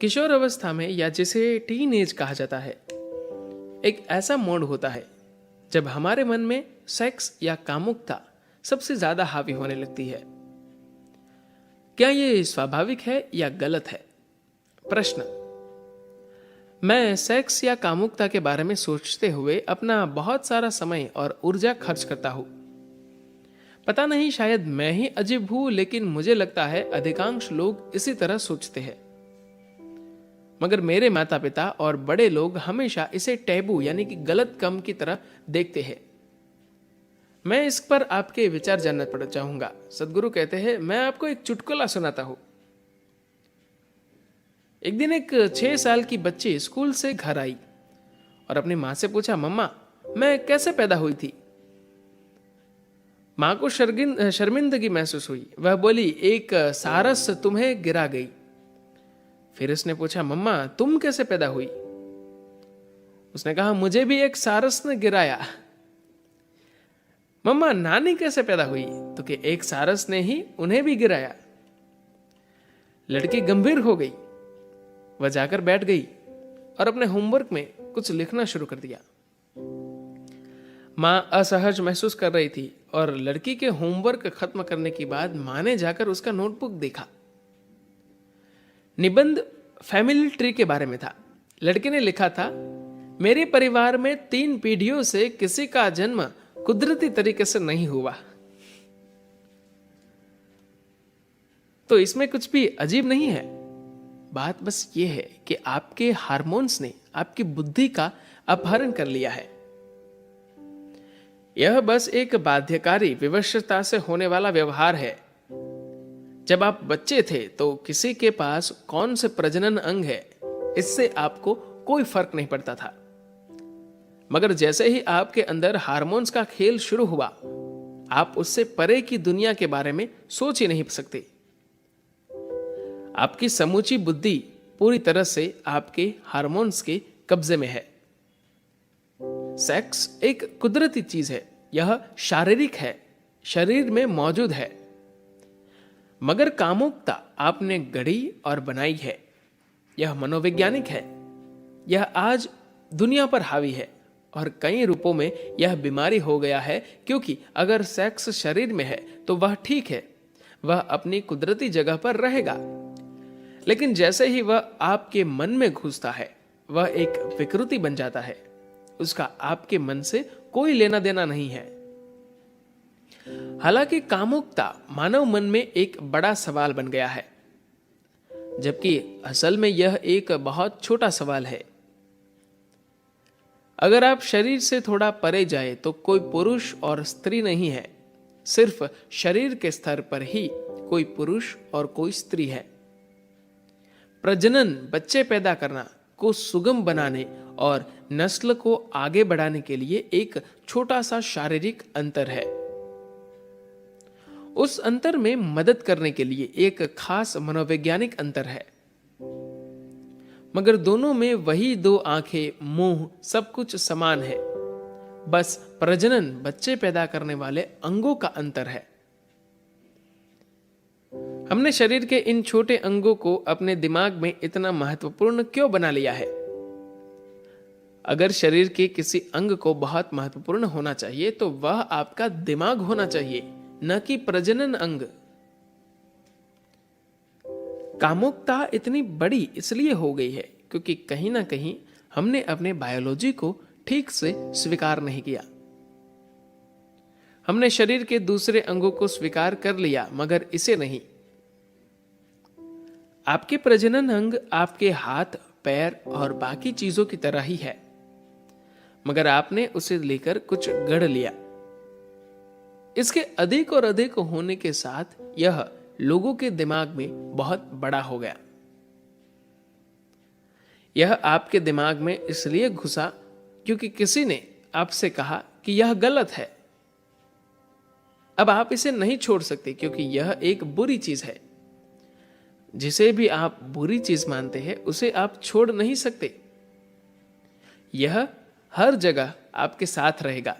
किशोर अवस्था में या जिसे टीन एज कहा जाता है, एक ऐसा मोड़ होता है जब हमारे मन में सेक्स या कामुकता सबसे ज्यादा हावी होने लगती है। क्या ये स्वाभाविक है या गलत है? प्रश्न। मैं सेक्स या कामुकता के बारे में सोचते हुए अपना बहुत सारा समय और ऊर्जा खर्च करता हूं। पता नहीं, शायद मैं ही अजीब हूं, लेकिन मुझे लगता है अधिकांश लोग इसी तरह सोचते हैं। मगर मेरे माता पिता और बड़े लोग हमेशा इसे टैबू यानी कि गलत काम की तरह देखते हैं। मैं इस पर आपके विचार जानना पड़ चाहूंगा। सदगुरु कहते हैं, मैं आपको एक चुटकुला सुनाता हूं। एक दिन एक 6 साल की बच्ची स्कूल से घर आई और अपनी मां से पूछा, मम्मा मैं कैसे पैदा हुई थी? मां को शर्मिंदगी महसूस हुई। वह बोली, एक सारस तुम्हें गिरा गई। फिर उसने पूछा, मम्मा तुम कैसे पैदा हुई? उसने कहा, मुझे भी एक सारस ने गिराया। मम्मा नानी कैसे पैदा हुई? तो कि एक सारस ने ही उन्हें भी गिराया। लड़की गंभीर हो गई। वह जाकर बैठ गई और अपने होमवर्क में कुछ लिखना शुरू कर दिया। मां असहज महसूस कर रही थी और लड़की के होमवर्क खत्म करने के बाद मां ने जाकर उसका नोटबुक देखा। निबंध फैमिली ट्री के बारे में था। लड़के ने लिखा था, मेरे परिवार में 3 पीढ़ियों से किसी का जन्म कुदरती तरीके से नहीं हुआ। तो इसमें कुछ भी अजीब नहीं है। बात बस ये है कि आपके हार्मोन्स ने आपकी बुद्धि का अपहरण कर लिया है। यह बस एक बाध्यकारी विवशता से होने वाला व्यवहार है। जब आप बच्चे थे तो किसी के पास कौन से प्रजनन अंग है, इससे आपको कोई फर्क नहीं पड़ता था। मगर जैसे ही आपके अंदर हार्मोन्स का खेल शुरू हुआ, आप उससे परे की दुनिया के बारे में सोच ही नहीं सकते। आपकी समूची बुद्धि पूरी तरह से आपके हार्मोन्स के कब्जे में है। सेक्स एक कुदरती चीज है। यह शारीरिक है, शरीर में मौजूद है। मगर कामुकता आपने गढ़ी और बनाई है। यह मनोवैज्ञानिक है। यह आज दुनिया पर हावी है और कई रूपों में यह बीमारी हो गया है, क्योंकि अगर सेक्स शरीर में है तो वह ठीक है, वह अपनी कुदरती जगह पर रहेगा। लेकिन जैसे ही वह आपके मन में घुसता है, वह एक विकृति बन जाता है। उसका आपके मन से कोई लेना देना नहीं है। हालांकि कामुकता मानव मन में एक बड़ा सवाल बन गया है, जबकि असल में यह एक बहुत छोटा सवाल है। अगर आप शरीर से थोड़ा परे जाए तो कोई पुरुष और स्त्री नहीं है। सिर्फ शरीर के स्तर पर ही कोई पुरुष और कोई स्त्री है। प्रजनन, बच्चे पैदा करना को सुगम बनाने और नस्ल को आगे बढ़ाने के लिए एक छोटा सा शारीरिक अंतर है। उस अंतर में मदद करने के लिए एक खास मनोवैज्ञानिक अंतर है। मगर दोनों में वही 2 आंखें, मुंह, सब कुछ समान है। बस प्रजनन, बच्चे पैदा करने वाले अंगों का अंतर है। हमने शरीर के इन छोटे अंगों को अपने दिमाग में इतना महत्वपूर्ण क्यों बना लिया है? अगर शरीर के किसी अंग को बहुत महत्वपूर्ण होना चाहिए तो वह आपका दिमाग होना चाहिए, न कि प्रजनन अंग। कामुकता इतनी बड़ी इसलिए हो गई है क्योंकि कहीं ना कहीं हमने अपने बायोलॉजी को ठीक से स्वीकार नहीं किया। हमने शरीर के दूसरे अंगों को स्वीकार कर लिया, मगर इसे नहीं। आपके प्रजनन अंग आपके हाथ, पैर और बाकी चीजों की तरह ही है, मगर आपने उसे लेकर कुछ गढ़ लिया। इसके अधिक और अधिक होने के साथ यह लोगों के दिमाग में बहुत बड़ा हो गया। यह आपके दिमाग में इसलिए घुसा क्योंकि किसी ने आपसे कहा कि यह गलत है। अब आप इसे नहीं छोड़ सकते क्योंकि यह एक बुरी चीज है। जिसे भी आप बुरी चीज मानते हैं उसे आप छोड़ नहीं सकते। यह हर जगह आपके साथ रहेगा।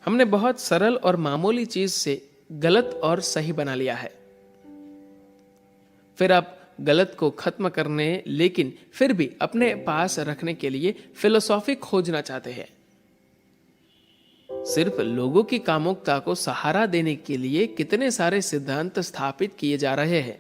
हमने बहुत सरल और मामूली चीज से गलत और सही बना लिया है। फिर आप गलत को खत्म करने लेकिन फिर भी अपने पास रखने के लिए फिलोसॉफी खोजना चाहते हैं। सिर्फ लोगों की कामुकता को सहारा देने के लिए कितने सारे सिद्धांत स्थापित किए जा रहे हैं।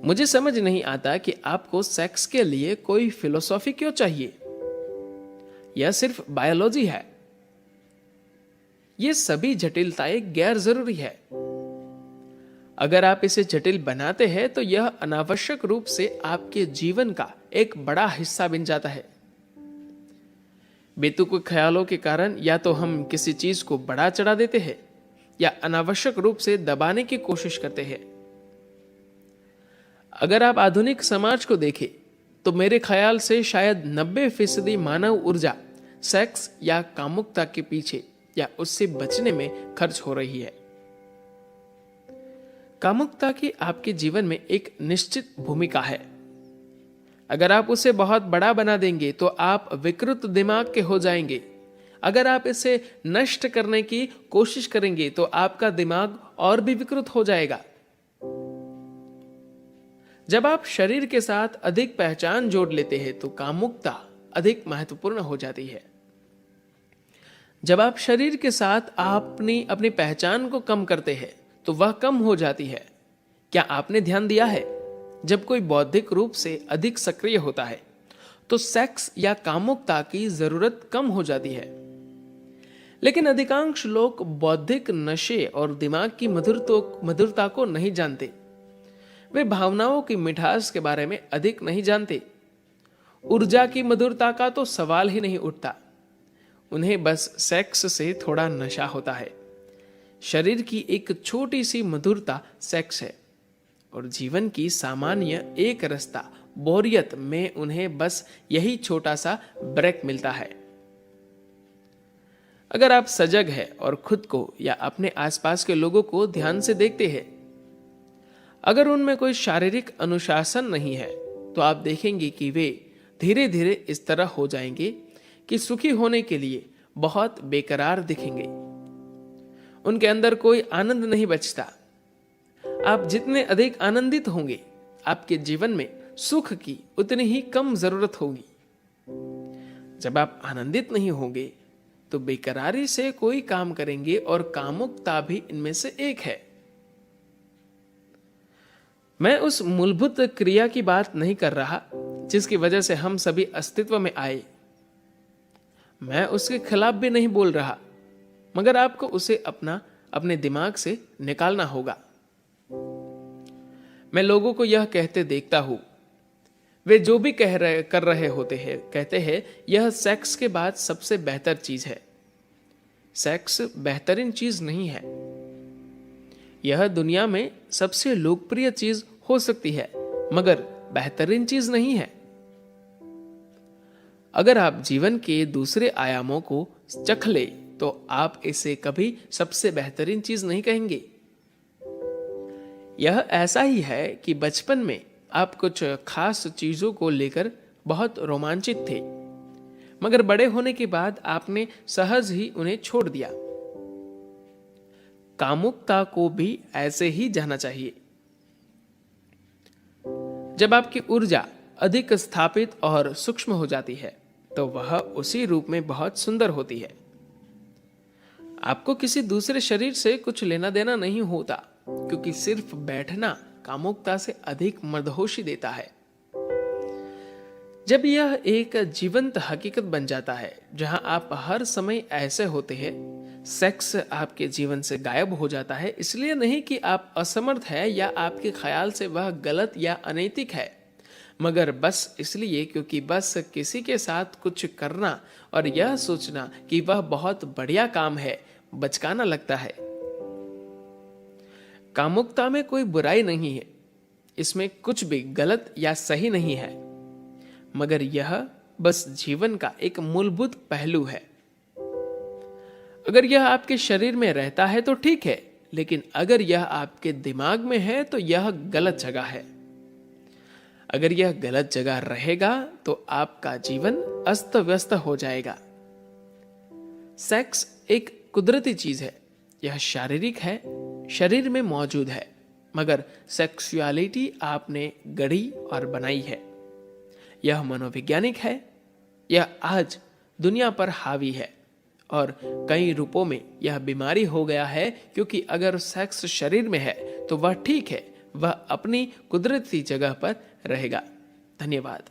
मुझे समझ नहीं आता कि आपको सेक्स के लिए कोई फिलोसॉफी क्यों चाहिए। यह सिर्फ बायोलॉजी है। ये सभी जटिलताएं गैर जरूरी है। अगर आप इसे जटिल बनाते हैं तो यह अनावश्यक रूप से आपके जीवन का एक बड़ा हिस्सा बन जाता है। बेतुके ख्यालों के कारण या तो हम किसी चीज को बढ़ा चढ़ा देते हैं या अनावश्यक रूप से दबाने की कोशिश करते हैं। अगर आप आधुनिक समाज को देखें तो मेरे ख्याल से शायद 90% मानव ऊर्जा सेक्स या कामुकता के पीछे या उससे बचने में खर्च हो रही है। कामुकता की आपके जीवन में एक निश्चित भूमिका है। अगर आप उसे बहुत बड़ा बना देंगे तो आप विकृत दिमाग के हो जाएंगे। अगर आप इसे नष्ट करने की कोशिश करेंगे तो आपका दिमाग और भी विकृत हो जाएगा। जब आप शरीर के साथ अधिक पहचान जोड़ लेते हैं तो कामुकता अधिक महत्वपूर्ण हो जाती है। जब आप शरीर के साथ अपनी पहचान को कम करते हैं तो वह कम हो जाती है। क्या आपने ध्यान दिया है, जब कोई बौद्धिक रूप से अधिक सक्रिय होता है तो सेक्स या कामुकता की जरूरत कम हो जाती है। लेकिन अधिकांश लोग बौद्धिक नशे और दिमाग की मधुरता को नहीं जानते। वे भावनाओं की मिठास के बारे में अधिक नहीं जानते। ऊर्जा की मधुरता का तो सवाल ही नहीं उठता। उन्हें बस सेक्स से थोड़ा नशा होता है। शरीर की एक छोटी सी मधुरता सेक्स है और जीवन की सामान्य एक रास्ता बोरियत में उन्हें बस यही छोटा सा ब्रेक मिलता है। अगर आप सजग हैं और खुद को या अपने आसपास के लोगों को ध्यान से देखते हैं, अगर उनमें कोई शारीरिक अनुशासन नहीं है तो आप देखेंगे कि वे धीरे धीरे इस तरह हो जाएंगे कि सुखी होने के लिए बहुत बेकरार दिखेंगे। उनके अंदर कोई आनंद नहीं बचता। आप जितने अधिक आनंदित होंगे, आपके जीवन में सुख की उतनी ही कम जरूरत होगी। जब आप आनंदित नहीं होंगे तो बेकरारी से कोई काम करेंगे और कामुकता भी इनमें से एक है। मैं उस मूलभूत क्रिया की बात नहीं कर रहा जिसकी वजह से हम सभी अस्तित्व में आए। मैं उसके खिलाफ भी नहीं बोल रहा, मगर आपको उसे अपने दिमाग से निकालना होगा। मैं लोगों को यह कहते देखता हूं, वे जो भी कर रहे होते हैं, कहते हैं यह सेक्स के बाद सबसे बेहतर चीज है। सेक्स बेहतरीन चीज नहीं है। यह दुनिया में सबसे लोकप्रिय चीज हो सकती है, मगर बेहतरीन चीज नहीं है। अगर आप जीवन के दूसरे आयामों को चख ले तो आप इसे कभी सबसे बेहतरीन चीज नहीं कहेंगे। यह ऐसा ही है कि बचपन में आप कुछ खास चीजों को लेकर बहुत रोमांचित थे, मगर बड़े होने के बाद आपने सहज ही उन्हें छोड़ दिया। कामुकता को भी ऐसे ही जाना चाहिए। जब आपकी ऊर्जा अधिक स्थापित और सूक्ष्म हो जाती है तो वह उसी रूप में बहुत सुंदर होती है। आपको किसी दूसरे शरीर से कुछ लेना देना नहीं होता, क्योंकि सिर्फ बैठना कामुकता से अधिक मदहोशी देता है। जब यह एक जीवंत हकीकत बन जाता है जहां आप हर समय ऐसे होते हैं, सेक्स आपके जीवन से गायब हो जाता है। इसलिए नहीं कि आप असमर्थ हैं या आपके ख्याल से वह गलत या अनैतिक है, मगर बस इसलिए क्योंकि बस किसी के साथ कुछ करना और यह सोचना कि वह बहुत बढ़िया काम है बचकाना लगता है। कामुकता में कोई बुराई नहीं है, इसमें कुछ भी गलत या सही नहीं है, मगर यह बस जीवन का एक मूलभूत पहलू है। अगर यह आपके शरीर में रहता है तो ठीक है, लेकिन अगर यह आपके दिमाग में है तो यह गलत जगह है। अगर यह गलत जगह रहेगा तो आपका जीवन अस्त व्यस्त हो जाएगा। सेक्स एक कुदरती चीज है। यह शारीरिक है, शरीर में मौजूद है, मगर सेक्सुअलिटी आपने गढ़ी और बनाई है। यह मनोवैज्ञानिक है। यह आज दुनिया पर हावी है और कई रूपों में यह बीमारी हो गया है, क्योंकि अगर सेक्स शरीर में है तो वह ठीक है, वह अपनी कुदरती जगह पर रहेगा। धन्यवाद।